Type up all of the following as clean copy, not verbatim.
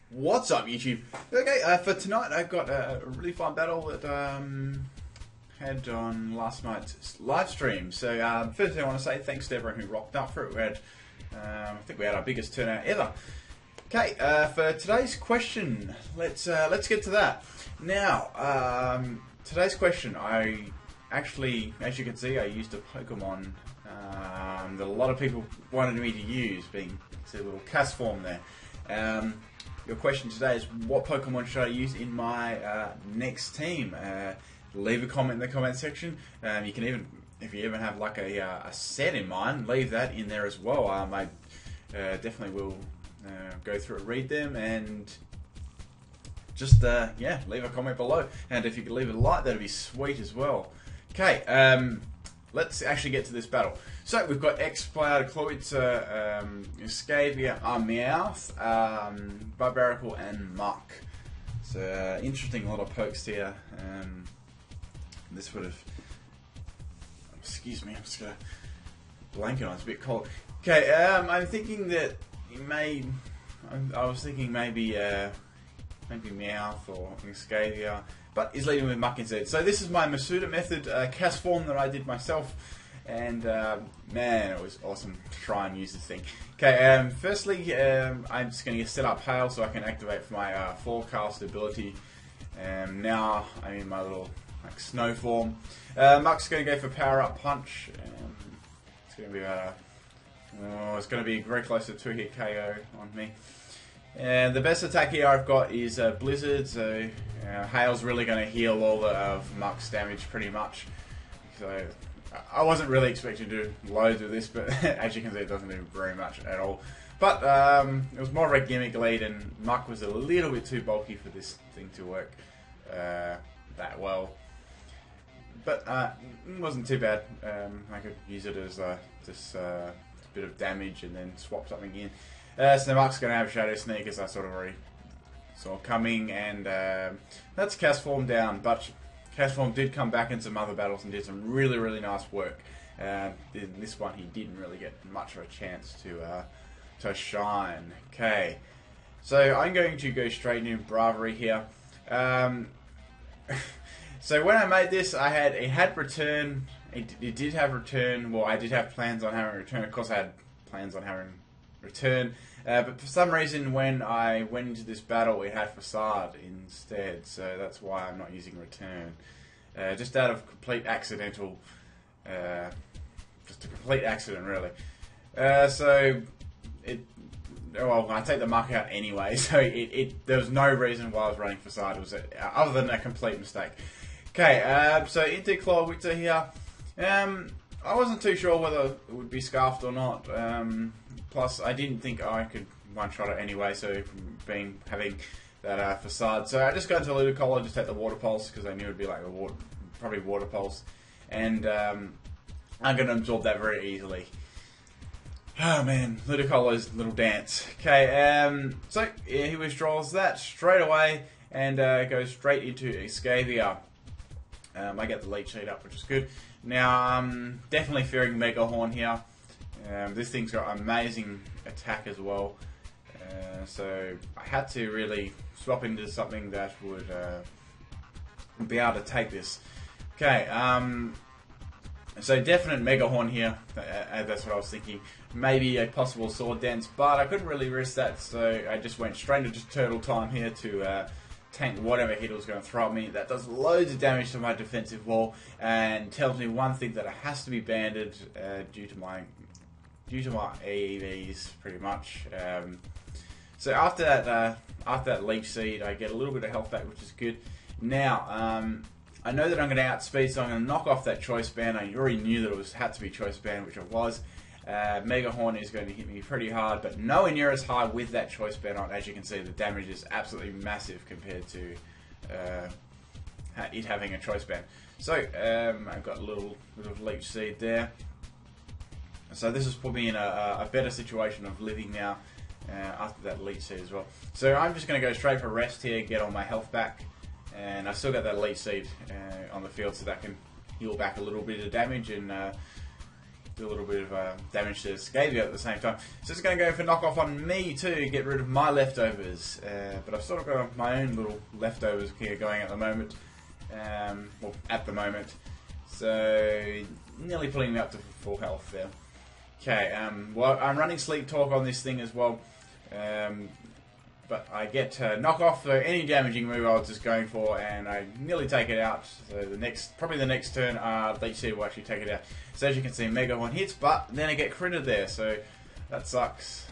What's up, YouTube? Okay, for tonight I've got a really fun battle that had on last night's live stream. So first thing I want to say thanks to everyone who rocked up for it. We had, I think we had our biggest turnout ever. Okay, for today's question, let's get to that. Now, today's question, I actually, as you can see, I used a Pokemon that a lot of people wanted me to use, being a little cast form there. Your question today is, what Pokemon should I use in my next team? Leave a comment in the comment section. You can even, if you even have like a set in mind, leave that in there as well. I definitely will go through and read them, and just yeah, leave a comment below. And if you could leave a like, that'd be sweet as well. Okay, let's actually get to this battle. So we've got X-Cloud, Cloyster, Scavia, Meowth, Barbaracle, and Muck. So interesting lot of pokes here. This would have, excuse me, I'm just gonna blanket on. It's a bit cold. Okay, I'm thinking that he may. I was thinking maybe Meowth or Scavia, but he's leading with Muck instead. So this is my Masuda method cast form that I did myself. And man, it was awesome to try and use this thing. Okay, firstly, I'm just going to set up Hail so I can activate for my forecast ability. Now I'm in my little like snow form. Muck's going to go for Power Up Punch. It's going to be about it's going to be very close to 2-hit KO on me. And the best attack here I've got is Blizzard. So Hail's really going to heal all of Muck's damage pretty much. So I wasn't really expecting to do loads of this, but as you can see, it doesn't do very much at all. But it was more of a gimmick lead, and Muck was a little bit too bulky for this thing to work that well. But it wasn't too bad. I could use it as just a bit of damage and then swap something in. So Muck's going to have Shadow Sneak, as I sort of already saw coming, and that's cast form down. But Cast form did come back in some other battles and did some really, really nice work. In this one, he didn't really get much of a chance to shine. Okay, so I'm going to go straight into Bravery here. So when I made this, it had return. It did have return. Well, I did have plans on having return. Of course, I had plans on having return. But for some reason, when I went into this battle, it had Facade instead, so that's why I'm not using Return. Just out of complete accidental, just a complete accident, really. So well, I take the Muck out anyway, so there was no reason why I was running Facade. It was other than a complete mistake. Okay, so into Cloyster here. I wasn't too sure whether it would be Scarfed or not. Plus, I didn't think I could one-shot it anyway, so having that Facade. So I just got into Ludicolo, just take the Water Pulse, because I knew it would be like probably Water Pulse. And I'm going to absorb that very easily. Oh man, Ludicolo's little dance. Okay, so yeah, he withdraws that straight away and goes straight into Scavia. I get the Leech Seed up, which is good. Now, I'm definitely fearing Mega Horn here. This thing's got amazing attack as well, so I had to really swap into something that would be able to take this. Okay, so definite Mega Horn here, that's what I was thinking. Maybe a possible Sword Dance, but I couldn't really risk that, so I just went straight into Turtle Time here to tank whatever hit was going to throw at me. That does loads of damage to my defensive wall, and tells me one thing, that it has to be banded due to my AEVs, pretty much. So after that Leech Seed, I get a little bit of health back, which is good. Now, I know that I'm going to outspeed, so I'm going to knock off that Choice Band. I already knew that it had to be Choice Band, which it was. Mega Horn is going to hit me pretty hard, but nowhere near as high with that Choice Band on. As you can see, the damage is absolutely massive compared to it having a Choice Band. So I've got a little Leech Seed there. So this has put me in a better situation of living now after that Leech Seed as well. So I'm just going to go straight for rest here, get all my health back, and I still got that Leech Seed on the field, so that can heal back a little bit of damage, and do a little bit of damage to Scavio at the same time. So it's going to go for knock off on me too, to get rid of my leftovers. But I've sort of got my own little leftovers here going at the moment. Well, at the moment. So nearly pulling me up to full health there. Okay, well, I'm running Sleep Talk on this thing as well. But I get knock off for any damaging move I was just going for, and I nearly take it out. So probably the next turn, Leech Seed will actually take it out. So as you can see, Mega 1 hits, but then I get critted there, so that sucks.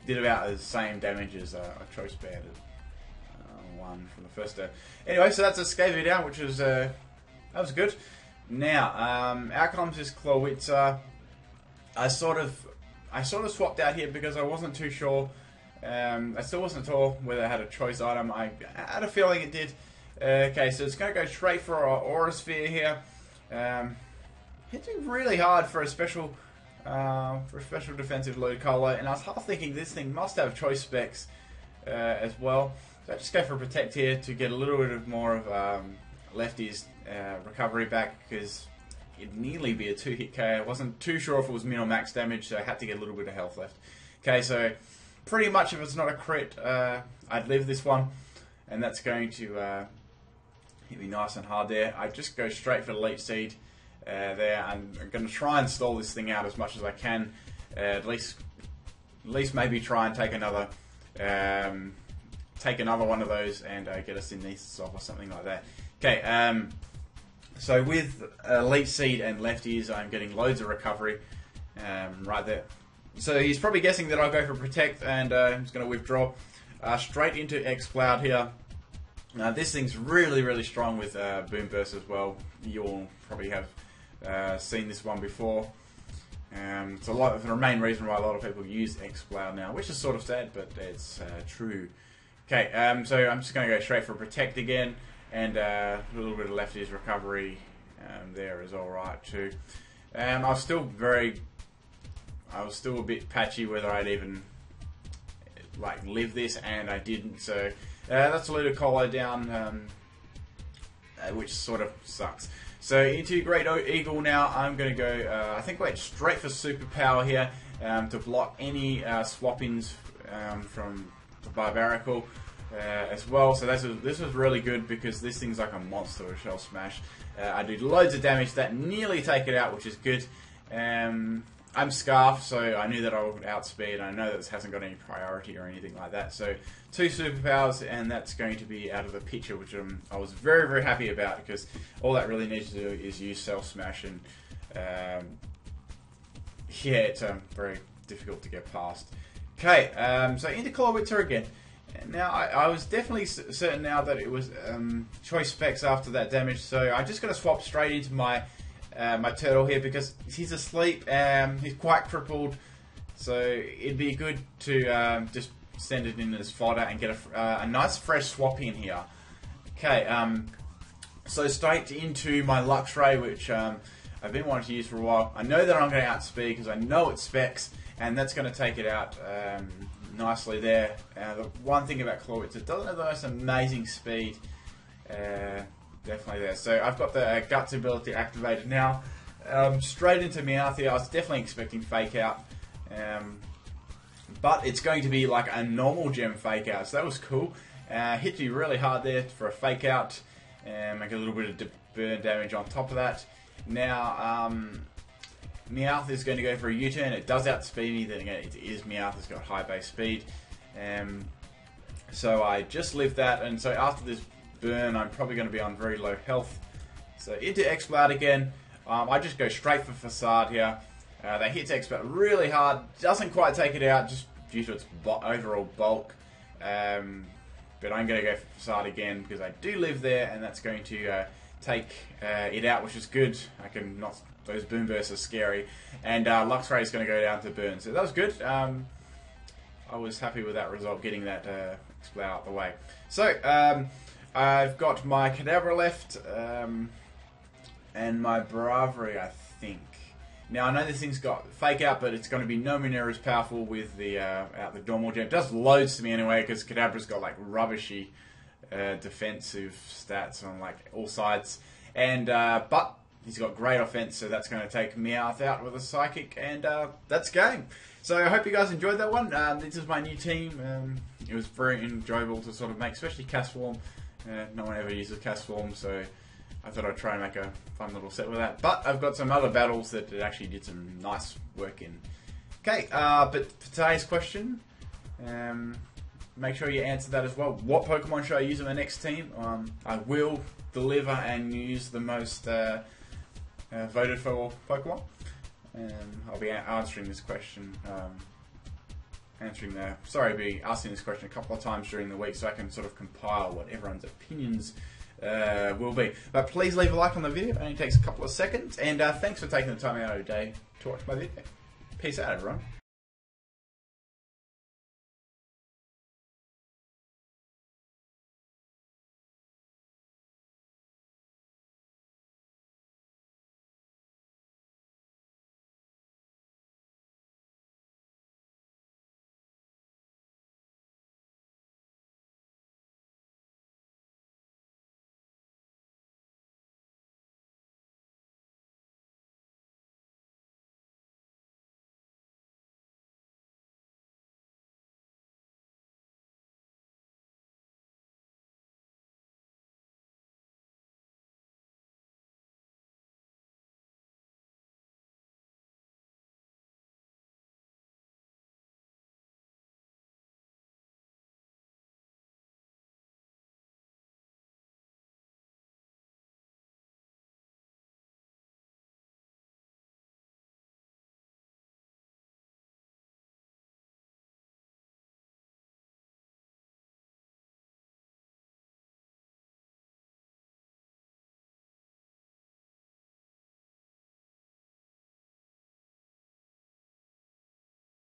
Did about the same damage as a Choice Band one from the first turn. Anyway, so that's a Scavio down, which was that was good. Now, out comes this Clawitzer. I sort of swapped out here because I wasn't too sure. I still wasn't sure whether I had a choice item. I had a feeling it did. Okay, so it's going to go straight for our Aura Sphere here. Hitting really hard for a special defensive Ludicolo, and I was half thinking this thing must have choice specs as well. So I just go for a Protect here to get a little bit of more of Lefty's recovery back, because it'd nearly be a 2-hit KO. I wasn't too sure if it was min or max damage, so I had to get a little bit of health left. Okay, so pretty much if it's not a crit, I'd live this one, and that's going to hit me nice and hard there. I just go straight for the Leech Seed there. I'm going to try and stall this thing out as much as I can. At least maybe try and take another one of those and get us in these off or something like that. Okay, so with Leech Seed and Lefties, I'm getting loads of recovery right there. So he's probably guessing that I'll go for Protect, and I'm just going to withdraw straight into X-Cloud here. This thing's really, really strong with Boom Burst as well. You all probably have seen this one before. It's the main reason why a lot of people use X-Cloud now, which is sort of sad, but it's true. Okay, so I'm just going to go straight for Protect again, and a little bit of Lefty's recovery there is alright too. I was still a bit patchy whether I'd even live this, and I didn't. So that's a Ludicolo down, which sort of sucks. So into Great Eagle now. I'm going to go. I think went straight for Superpower here to block any swap-ins from the Barbarical as well. So this was really good because this thing's like a monster with Shell Smash. I do loads of damage that nearly take it out, which is good. I'm Scarf, so I knew that I would outspeed. I know that this hasn't got any priority or anything like that. So 2 superpowers, and that's going to be out of the picture, which I was very, very happy about, because all that really needs to do is use Self Smash, and yeah, it's very difficult to get past. Okay, so into Clawitzer again. Now, I was definitely certain now that it was choice specs after that damage, so I'm just going to swap straight into my turtle here, because he's asleep. He's quite crippled, so it'd be good to just send it in as fodder and get a nice fresh swap in here. Okay, so straight into my Luxray, which I've been wanting to use for a while. I know that I'm going to outspeed because I know it's specs, and that's going to take it out nicely there. The one thing about Clawitzer, it doesn't have the most amazing speed. Definitely there. So I've got the Guts ability activated now. Straight into Meowth. I was definitely expecting Fake Out. But it's going to be like a normal gem Fake Out. So that was cool. Hit you really hard there for a Fake Out. Make a little bit of burn damage on top of that. Now, Meowth is going to go for a U-turn. It does outspeed me. Then again, it is Meowth. It's got high base speed. So I just lived that. And so after this burn, I'm probably going to be on very low health. So into X-Cloud again. I just go straight for Facade here. That hits X-Cloud really hard. Doesn't quite take it out just due to its overall bulk. But I'm going to go for Facade again because I do live there, and that's going to take it out, which is good. I can not. Those Boom Bursts are scary. And Luxray is going to go down to burn. So that was good. I was happy with that result, getting that X-Cloud out the way. So I've got my Kadabra left, and my Bravery, I think. Now, I know this thing's got Fake Out, but it's going to be nowhere near as powerful with the normal gem. It does loads to me anyway, because Kadabra's got like rubbishy defensive stats on like all sides. And but he's got great offense, so that's going to take Meowth out with a Psychic, and that's game. So I hope you guys enjoyed that one. This is my new team. It was very enjoyable to sort of make, especially Castform. No one ever uses Castform, so I thought I'd try and make a fun little set with that. But I've got some other battles that it actually did some nice work in. Okay, but for today's question, make sure you answer that as well. What Pokemon should I use in my next team? I will deliver and use the most voted for Pokemon. I'll be answering this question. Be asking this question a couple of times during the week, so I can sort of compile what everyone's opinions will be. But please leave a like on the video. It only takes a couple of seconds. And thanks for taking the time out of your day to watch my video. Peace out, everyone.